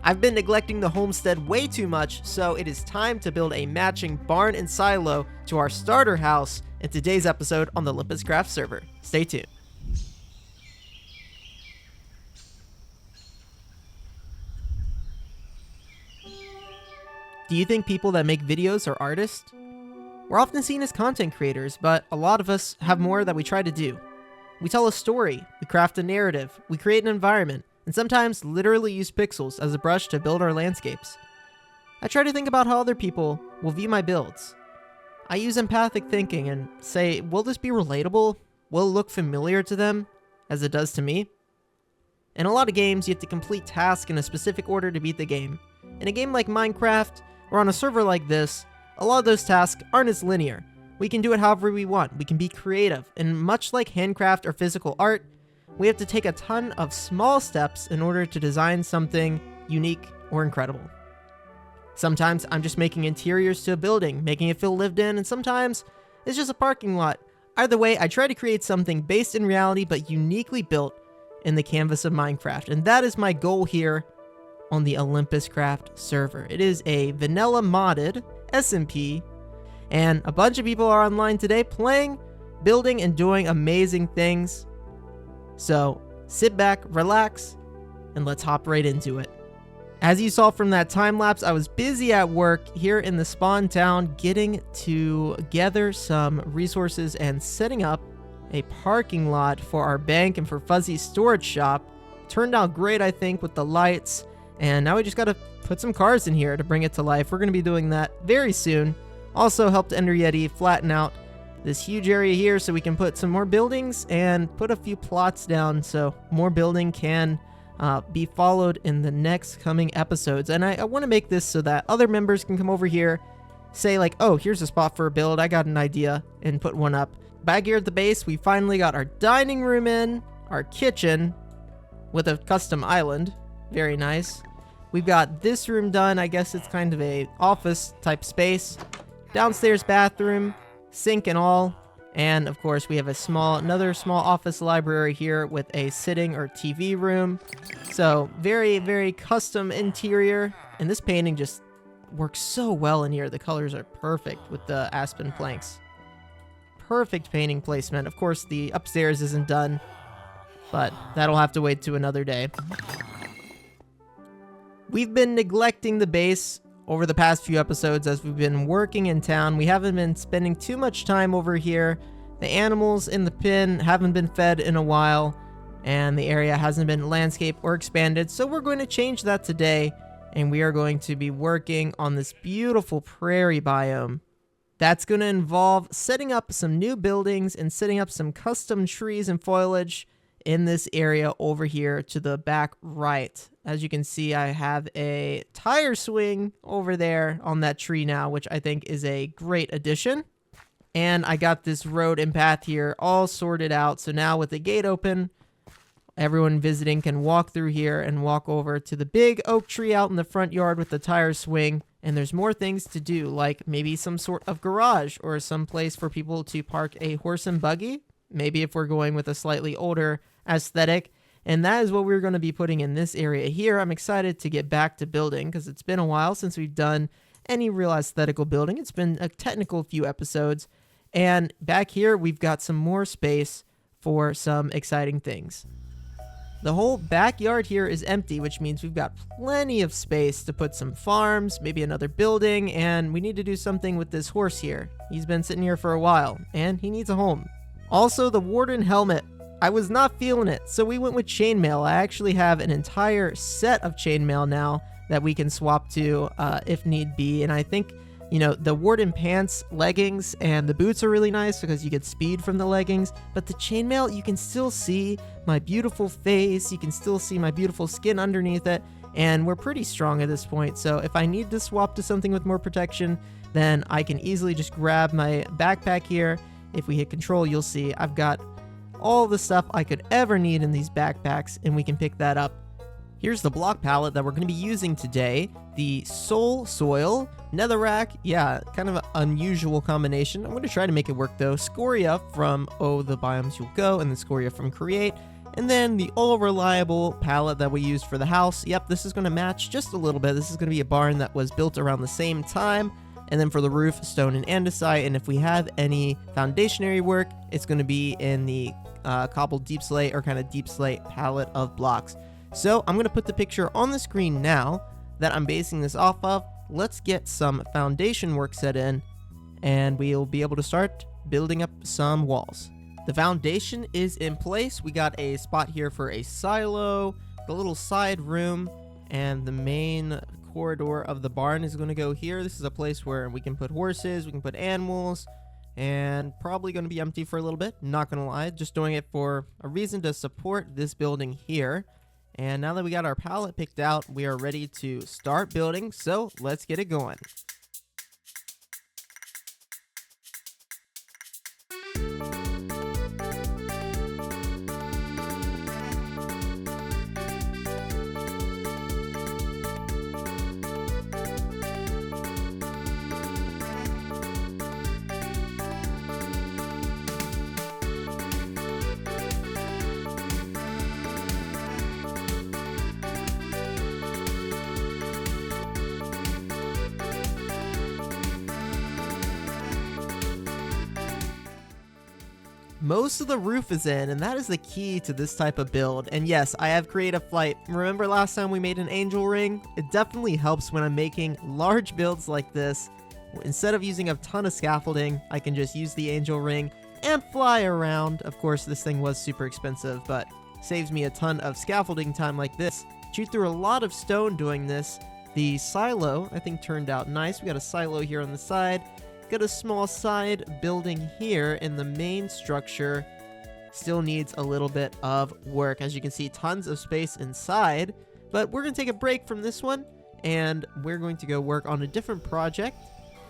I've been neglecting the homestead way too much, so it is time to build a matching barn and silo to our starter house in today's episode on the OlympusCraft server. Stay tuned. Do you think people that make videos are artists? We're often seen as content creators, but a lot of us have more that we try to do. We tell a story, we craft a narrative, we create an environment, and sometimes literally use pixels as a brush to build our landscapes. I try to think about how other people will view my builds. I use empathic thinking and say, will this be relatable? Will it look familiar to them, as it does to me? In a lot of games, you have to complete tasks in a specific order to beat the game. In a game like Minecraft, or on a server like this, a lot of those tasks aren't as linear. We can do it however we want, we can be creative, and much like handcraft or physical art, we have to take a ton of small steps in order to design something unique or incredible. Sometimes I'm just making interiors to a building, making it feel lived in, and sometimes it's just a parking lot. Either way, I try to create something based in reality but uniquely built in the canvas of Minecraft, and that is my goal here on the OlympusCraft server. It is a vanilla modded SMP, and a bunch of people are online today playing, building, and doing amazing things. So sit back, relax, and let's hop right into it. As you saw from that time lapse, I was busy at work here in the spawn town getting together some resources and setting up a parking lot for our bank and for Fuzzy's storage shop. Turned out great, I think, with the lights. And now we just gotta put some cars in here to bring it to life. We're gonna be doing that very soon. Also helped enderyeti flatten out this huge area here so we can put some more buildings and put a few plots down so more building can be followed in the next coming episodes. And I want to make this so that other members can come over here, say like, oh, here's a spot for a build, I got an idea, and put one up. Back here at the base, we finally got our dining room in, our kitchen with a custom island. Very nice. We've got this room done. I guess it's kind of a office type space. Downstairs bathroom, sink and all. And of course we have another small office library here with a sitting or TV room. So very, very custom interior. And this painting just works so well in here. The colors are perfect with the aspen planks. Perfect painting placement. Of course the upstairs isn't done, but that'll have to wait to another day. We've been neglecting the base over the past few episodes as we've been working in town. We haven't been spending too much time over here. The animals in the pen haven't been fed in a while, and the area hasn't been landscaped or expanded. So we're going to change that today, and we are going to be working on this beautiful prairie biome. That's going to involve setting up some new buildings and setting up some custom trees and foliage in this area over here to the back right. As you can see, I have a tire swing over there on that tree now, which I think is a great addition. And I got this road and path here all sorted out. So now with the gate open, everyone visiting can walk through here and walk over to the big oak tree out in the front yard with the tire swing. And there's more things to do, like maybe some sort of garage or some place for people to park a horse and buggy. Maybe if we're going with a slightly older aesthetic. And that is what we're going to be putting in this area here. I'm excited to get back to building because it's been a while since we've done any real aesthetical building. It's been a technical few episodes. And back here, we've got some more space for some exciting things. The whole backyard here is empty, which means we've got plenty of space to put some farms, maybe another building, and we need to do something with this horse here. He's been sitting here for a while, and he needs a home. Also, the warden helmet. I was not feeling it, so we went with chainmail. I actually have an entire set of chainmail now that we can swap to if need be. And I think, you know, the warden pants, leggings, and the boots are really nice because you get speed from the leggings. But the chainmail, you can still see my beautiful face. You can still see my beautiful skin underneath it. And we're pretty strong at this point. So if I need to swap to something with more protection, then I can easily just grab my backpack here. If we hit control, you'll see I've got all the stuff I could ever need in these backpacks, and we can pick that up. Here's the block palette that we're going to be using today. The Soul Soil, Netherrack, yeah, kind of an unusual combination. I'm going to try to make it work though. Scoria from Oh, the Biomes You'll Go, and the Scoria from Create. And then the all-reliable pallet that we used for the house. Yep, this is going to match just a little bit. This is going to be a barn that was built around the same time. And then for the roof, stone and andesite. And if we have any foundationary work, it's going to be in the cobbled deep slate or kind of deep slate palette of blocks. So I'm going to put the picture on the screen now that I'm basing this off of. Let's get some foundation work set in, and we'll be able to start building up some walls. The foundation is in place. We got a spot here for a silo, the little side room, and the main corridor of the barn is going to go here. This is a place where we can put horses, we can put animals, and probably going to be empty for a little bit. Not going to lie, just doing it for a reason to support this building here. And now that we got our pallet picked out, we are ready to start building, so let's get it going. Most of the roof is in, and that is the key to this type of build. And yes, I have creative flight. Remember last time we made an angel ring? It definitely helps when I'm making large builds like this. Instead of using a ton of scaffolding, I can just use the angel ring and fly around. Of course, this thing was super expensive, but saves me a ton of scaffolding time like this. Chewed through a lot of stone doing this. The silo, I think, turned out nice. We got a silo here on the side. Got a small side building here in the main structure. Still needs a little bit of work. As you can see, tons of space inside. But we're going to take a break from this one, and we're going to go work on a different project.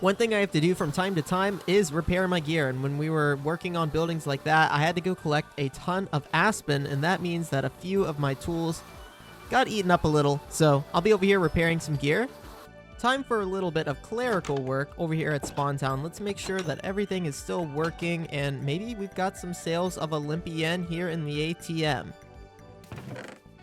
One thing I have to do from time to time is repair my gear. And when we were working on buildings like that, I had to go collect a ton of aspen. And that means that a few of my tools got eaten up a little. So I'll be over here repairing some gear. Time for a little bit of clerical work over here at Spawn Town. Let's make sure that everything is still working, and maybe we've got some sales of Olympian here in the ATM.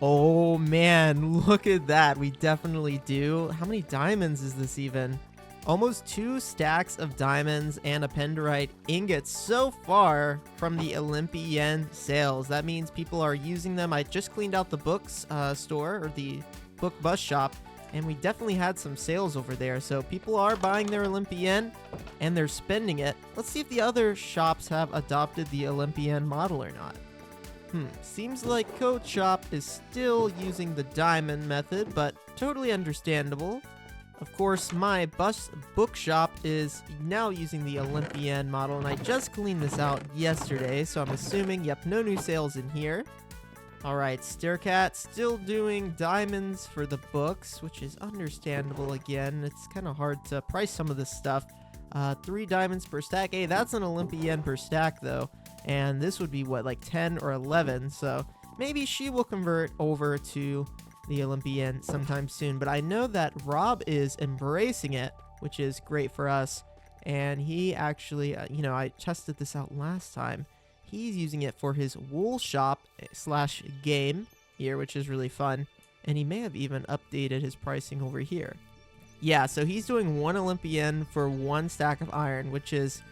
Oh man, look at that. We definitely do. How many diamonds is this even? Almost 2 stacks of diamonds and a penderite ingot so far from the Olympian sales. That means people are using them. I just cleaned out the books store, or the book bus shop, and we definitely had some sales over there. So people are buying their Olympian and they're spending it. Let's see if the other shops have adopted the Olympian model or not. Seems like Code Shop is still using the diamond method, but totally understandable. Of course, my bus bookshop is now using the Olympian model, and I just cleaned this out yesterday, so I'm assuming, yep, no new sales in here. Alright, Styrkat still doing diamonds for the books, which is understandable again. It's kind of hard to price some of this stuff. 3 diamonds per stack. Hey, that's an Olympian per stack, though. And this would be, what, like 10 or 11? So maybe she will convert over to the Olympian sometime soon. But I know that Rob is embracing it, which is great for us. And he actually, I tested this out last time. He's using it for his wool shop / game here, which is really fun. And he may have even updated his pricing over here. Yeah, so he's doing 1 Olympian for 1 stack of iron, which is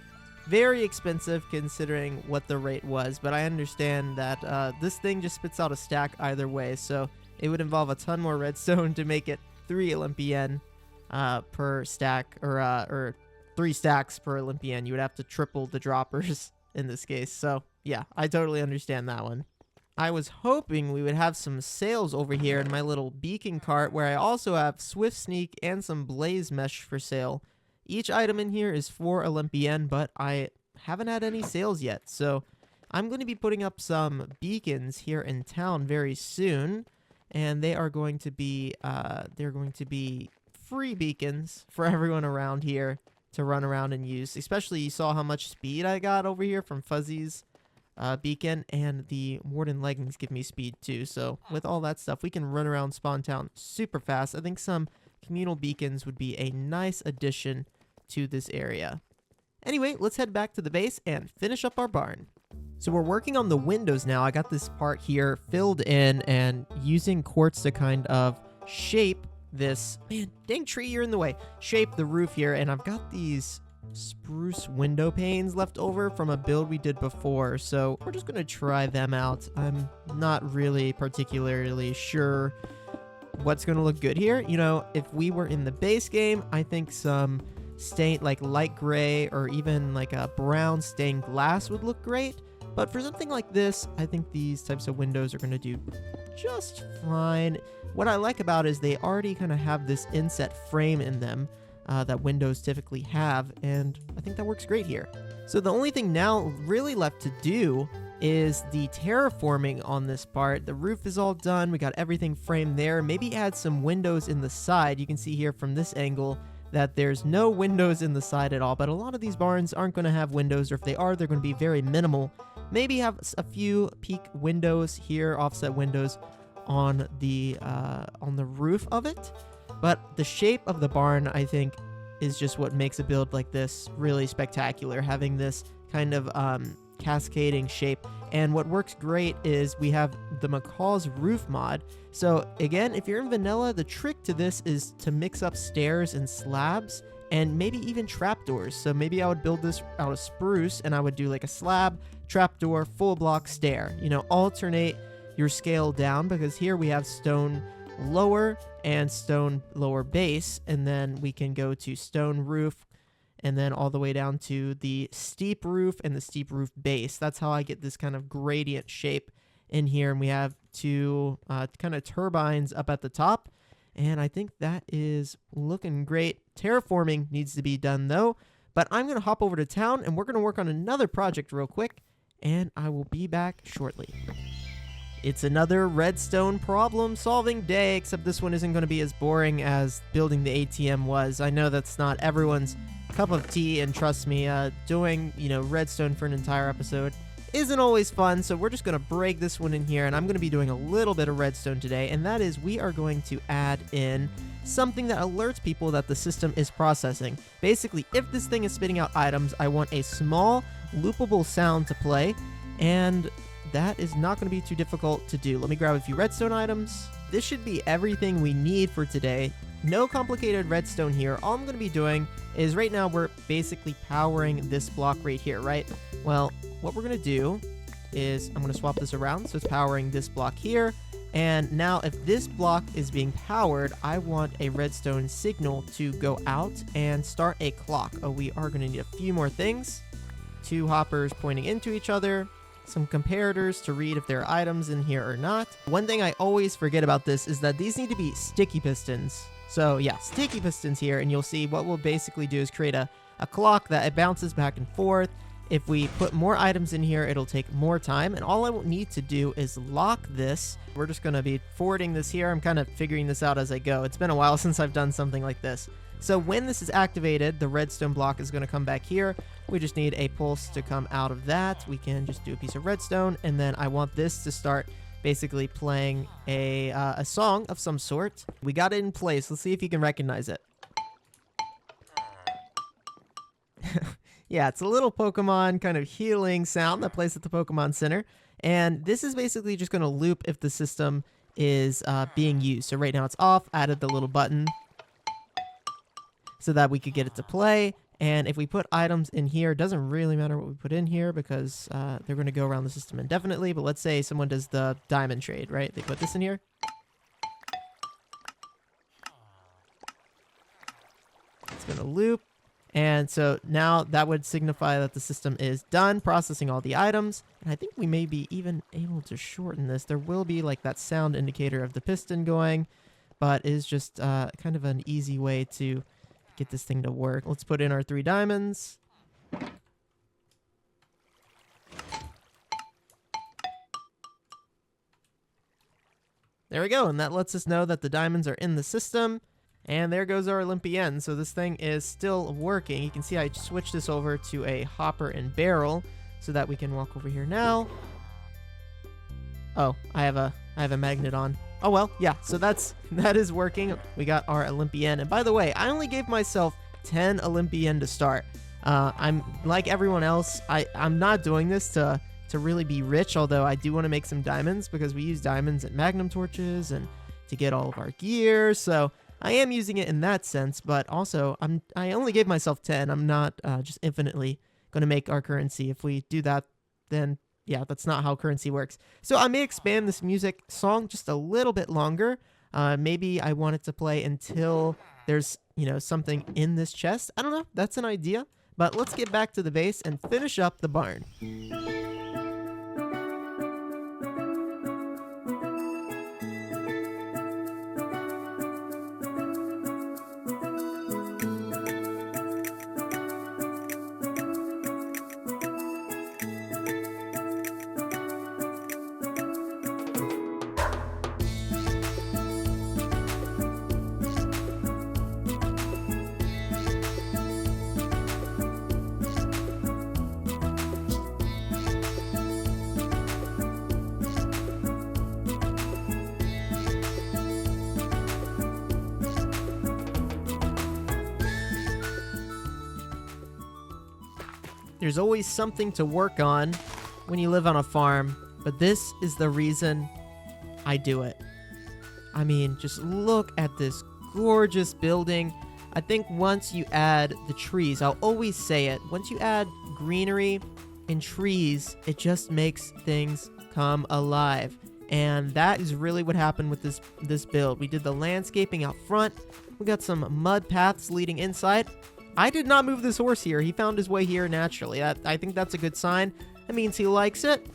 very expensive considering what the rate was. But I understand that this thing just spits out a stack either way. So it would involve a ton more redstone to make it 3 Olympian per stack, or 3 stacks per Olympian. You would have to triple the droppers in this case. So yeah, I totally understand that one. I was hoping we would have some sales over here in my little beacon cart, where I also have Swift Sneak and some blaze mesh for sale. Each item in here is 4 Olympian, but I haven't had any sales yet. So I'm going to be putting up some beacons here in town very soon, and they are going to be free beacons for everyone around here to run around and use. Especially, you saw how much speed I got over here from Fuzzy's beacon, and the Warden leggings give me speed too. So with all that stuff, we can run around Spawn Town super fast. I think some communal beacons would be a nice addition to this area. Anyway, let's head back to the base and finish up our barn. So we're working on the windows now. I got this part here filled in and using quartz to kind of shape this, man, dang tree, you're in the way, shape the roof here. And I've got these spruce window panes left over from a build we did before. So we're just going to try them out. I'm not really particularly sure what's going to look good here. You know, if we were in the base game, I think some stained, like light gray or even like a brown stained glass would look great. But for something like this, I think these types of windows are going to do just fine. What I like about it is they already kind of have this inset frame in them that windows typically have, and I think that works great here. So the only thing now really left to do is the terraforming on this part. The roof is all done. We got everything framed there. Maybe add some windows in the side. You can see here from this angle that there's no windows in the side at all, but a lot of these barns aren't going to have windows, or if they are, they're going to be very minimal. Maybe have a few peak windows here, offset windows on the roof of it. But the shape of the barn, I think, is just what makes a build like this really spectacular, having this kind of cascading shape. And what works great is we have the Macaw's roof mod. So again, if you're in vanilla, the trick to this is to mix up stairs and slabs and maybe even trapdoors. So maybe I would build this out of spruce and I would do like a slab, trapdoor, full block stair. You know, alternate your scale down, because here we have stone lower and stone lower base, and then we can go to stone roof and then all the way down to the steep roof and the steep roof base. That's how I get this kind of gradient shape in here. And we have two kind of turbines up at the top. And I think that is looking great. Terraforming needs to be done though. But I'm going to hop over to town and we're going to work on another project real quick. And I will be back shortly. It's another redstone problem solving day, except this one isn't going to be as boring as building the ATM was. I know that's not everyone's cup of tea, and trust me, doing, redstone for an entire episode isn't always fun, so we're just going to break this one in here, and I'm going to be doing a little bit of redstone today, and that is we are going to add in something that alerts people that the system is processing. Basically, if this thing is spitting out items, I want a small, loopable sound to play, and that is not going to be too difficult to do. Let me grab a few redstone items. This should be everything we need for today. No complicated redstone here. All I'm going to be doing is right now we're basically powering this block right here, right? Well, what we're going to do is I'm going to swap this around. So it's powering this block here. And now if this block is being powered, I want a redstone signal to go out and start a clock. Oh, we are going to need a few more things. Two hoppers pointing into each other. Some comparators to read if there are items in here or not. One thing I always forget about this is that these need to be sticky pistons. So yeah, sticky pistons here, and you'll see what we'll basically do is create a clock that it bounces back and forth. If we put more items in here, it'll take more time, and all I will need to do is lock this. We're just going to be forwarding this here. I'm kind of figuring this out as I go. It's been a while since I've done something like this. So when this is activated, the redstone block is going to come back here. We just need a pulse to come out of that. We can just do a piece of redstone, and then I want this to start basically playing a song of some sort. We got it in place. Let's see if you can recognize it. Yeah, it's a little Pokemon kind of healing sound that plays at the Pokemon Center. And this is basically just going to loop if the system is being used. So right now it's off. Added the little button so that we could get it to play. And if we put items in here, it doesn't really matter what we put in here because they're going to go around the system indefinitely. But let's say someone does the diamond trade, right? They put this in here. It's going to loop. And so now that would signify that the system is done processing all the items. And I think we may be even able to shorten this. There will be like that sound indicator of the piston going, but it is just kind of an easy way to get this thing to work. Let's put in our 3 diamonds. There we go, and that lets us know that the diamonds are in the system. And there goes our Olympian. So this thing is still working. You can see I switched this over to a hopper and barrel so that we can walk over here now. Oh, I have a magnet on. Oh well, yeah, so that is working. We got our Olympian. And by the way, I only gave myself 10 Olympian to start. I'm like everyone else, I'm not doing this to to really be rich, although I do want to make some diamonds because we use diamonds and magnum torches and to get all of our gear. So I am using it in that sense, but also I only gave myself 10. I'm not just infinitely going to make our currency. If we do that, then yeah, that's not how currency works. So I may expand this music song just a little bit longer. Maybe I want it to play until there's, something in this chest. I don't know. That's an idea. But let's get back to the base and finish up the barn. There's always something to work on when you live on a farm, but this is the reason I do it. I mean, just look at this gorgeous building. I think once you add the trees, I'll always say it, once you add greenery and trees, it just makes things come alive. And that is really what happened with this build. We did the landscaping out front. We got some mud paths leading inside. I did not move this horse here. He found his way here naturally. I think that's a good sign. That means he likes it.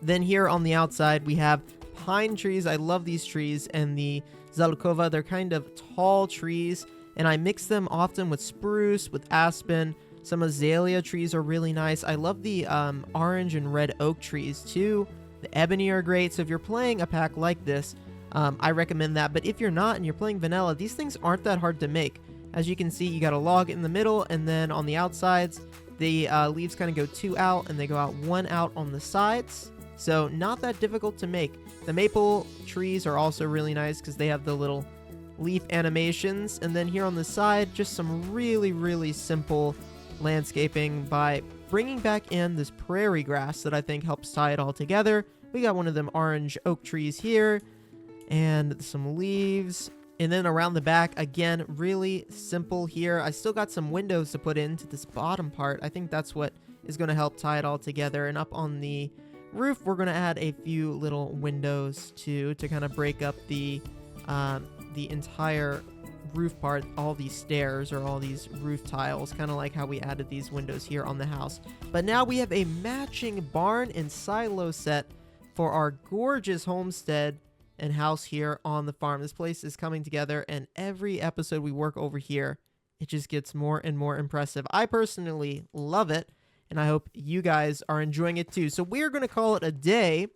Then here on the outside, we have pine trees. I love these trees. And the Zalukova, they're kind of tall trees. And I mix them often with spruce, with aspen. Some azalea trees are really nice. I love the orange and red oak trees too. The ebony are great. So if you're playing a pack like this, I recommend that. But if you're not and you're playing vanilla, these things aren't that hard to make. As you can see, you got a log in the middle, and then on the outsides, the leaves kind of go 2 out, and they go out 1 out on the sides. So not that difficult to make. The maple trees are also really nice because they have the little leaf animations. And then here on the side, just some really, really simple landscaping by bringing back in this prairie grass that I think helps tie it all together. We got one of them orange oak trees here, and some leaves. And then around the back, again, really simple here. I still got some windows to put into this bottom part. I think that's what is going to help tie it all together. And up on the roof, we're going to add a few little windows too, to kind of break up the entire roof part, all these stairs or all these roof tiles, kind of like how we added these windows here on the house. But now we have a matching barn and silo set for our gorgeous homestead and house here on the farm. This place is coming together, and every episode we work over here, it just gets more and more impressive. I personally love it, and I hope you guys are enjoying it too. So we're going to call it a day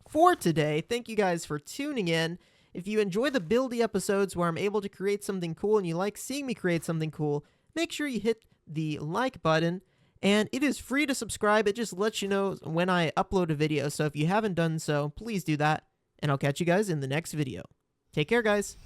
for today. Thank you guys for tuning in. If you enjoy the buildy episodes where I'm able to create something cool and you like seeing me create something cool, make sure you hit the like button. And it is free to subscribe. It just lets you know when I upload a video. So if you haven't done so, please do that. And I'll catch you guys in the next video. Take care, guys.